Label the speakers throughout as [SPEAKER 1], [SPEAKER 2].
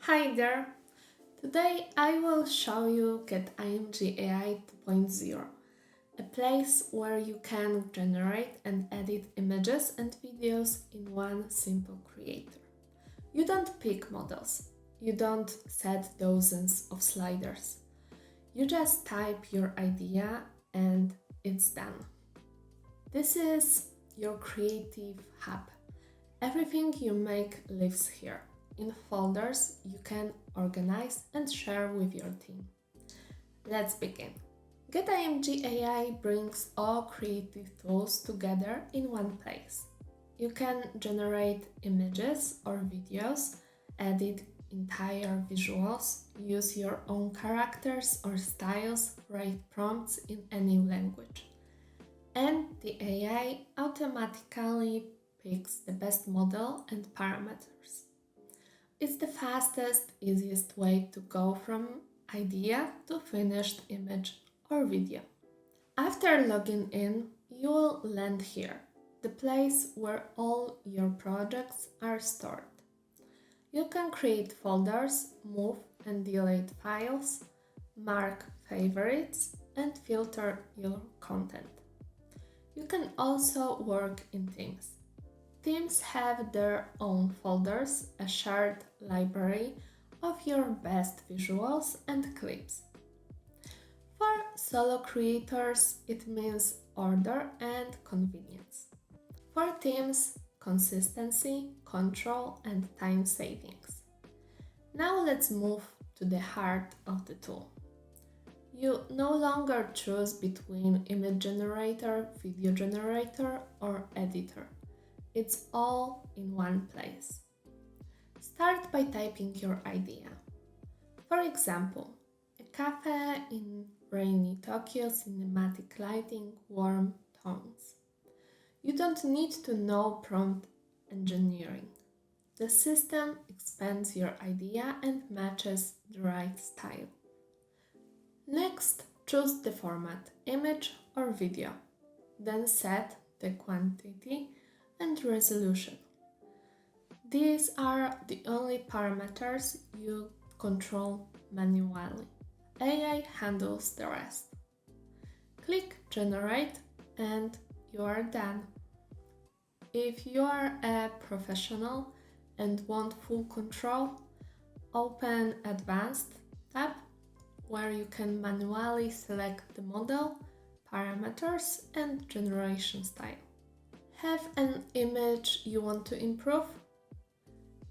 [SPEAKER 1] Hi there! Today I will show you getimg.ai 2.0, a place where you can generate and edit images and videos in one simple creator. You don't pick models, you don't set dozens of sliders. You just type your idea and it's done. This is your creative hub. Everything you make lives here. In folders you can organize and share with your team. Let's begin. getimg.ai brings all creative tools together in one place. You can generate images or videos, edit entire visuals, use your own characters or styles, write prompts in any language. And the AI automatically picks the best model and parameters. It's the fastest, easiest way to go from idea to finished image or video. After logging in, you will land here, the place where all your projects are stored. You can create folders, move and delete files, mark favorites, and filter your content. You can also work in teams. Teams have their own folders, a shared library of your best visuals and clips. For solo creators, it means order and convenience. For teams, consistency, control, and time savings. Now let's move to the heart of the tool. You no longer choose between image generator, video generator, or editor. It's all in one place. Start by typing your idea. For example, a cafe in rainy Tokyo, cinematic lighting, warm tones. You don't need to know prompt engineering. The system expands your idea and matches the right style. Next, choose the format, image or video. Then set the quantity and resolution. These are the only parameters you control manually. AI handles the rest. Click Generate and you are done. If you are a professional and want full control, open Advanced tab where you can manually select the model, parameters and generation style. Have an image you want to improve?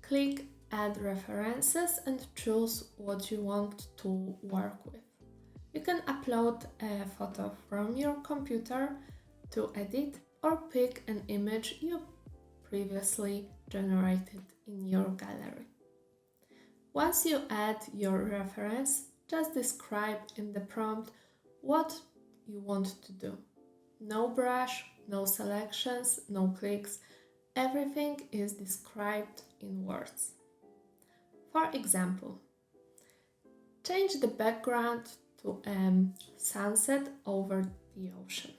[SPEAKER 1] Click Add References and choose what you want to work with. You can upload a photo from your computer to edit or pick an image you previously generated in your gallery. Once you add your reference, just describe in the prompt what you want to do. No brush, no selections, no clicks, everything is described in words. For example, change the background to a sunset over the ocean.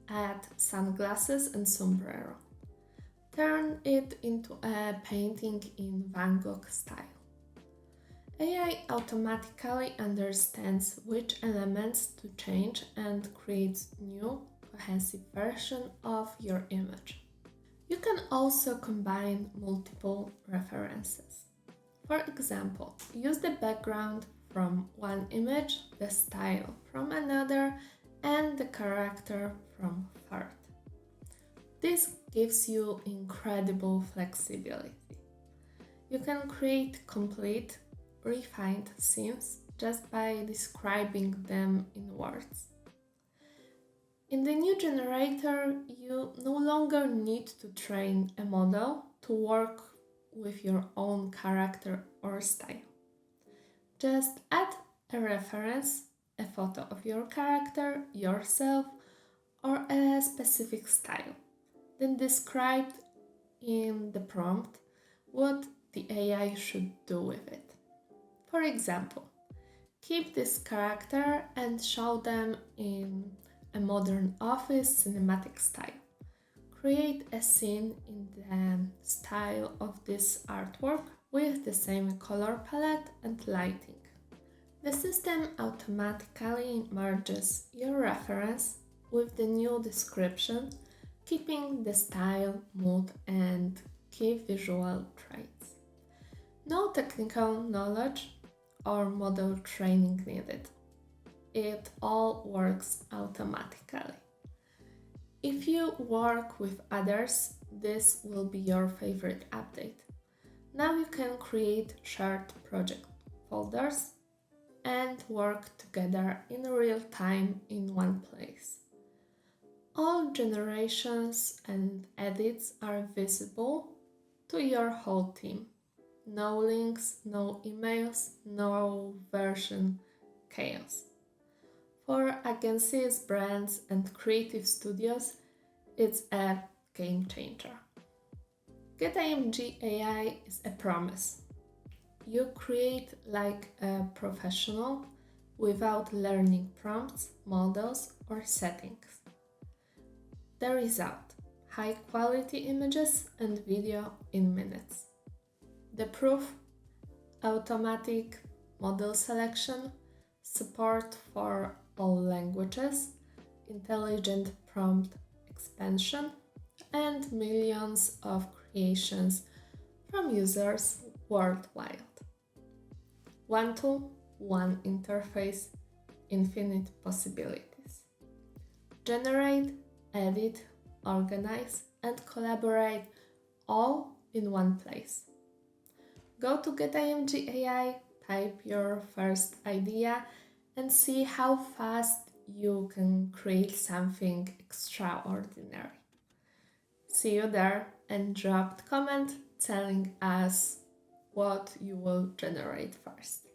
[SPEAKER 1] Add sunglasses and sombrero. Turn it into a painting in Van Gogh style. AI automatically understands which elements to change and creates new cohesive version of your image. You can also combine multiple references. For example, use the background from one image, the style from another, and the character from third. This gives you incredible flexibility. You can create complete, refined scenes just by describing them in words. In the new generator, you no longer need to train a model to work with your own character or style. Just add a reference, a photo of your character, yourself, or a specific style. Then describe in the prompt what the AI should do with it. For example, keep this character and show them in a modern office cinematic style. Create a scene in the style of this artwork with the same color palette and lighting. The system automatically merges your reference with the new description, keeping the style, mood, and key visual traits. No technical knowledge or model training needed. It all works automatically. If you work with others, this will be your favorite update. Now you can create shared project folders and work together in real time in one place. All generations and edits are visible to your whole team. No links, no emails, no version chaos. For agencies, brands, and creative studios, it's a game changer. getimg AI is a promise. You create like a professional without learning prompts, models, or settings. The result: high quality images and video in minutes. The proof: automatic model selection, support for all languages, intelligent prompt expansion, and millions of creations from users worldwide. One tool, one interface, infinite possibilities. Generate, edit, organize, and collaborate all in one place. Go to getimg AI, type your first idea, and see how fast you can create something extraordinary. See you there, and drop a comment telling us what you will generate first.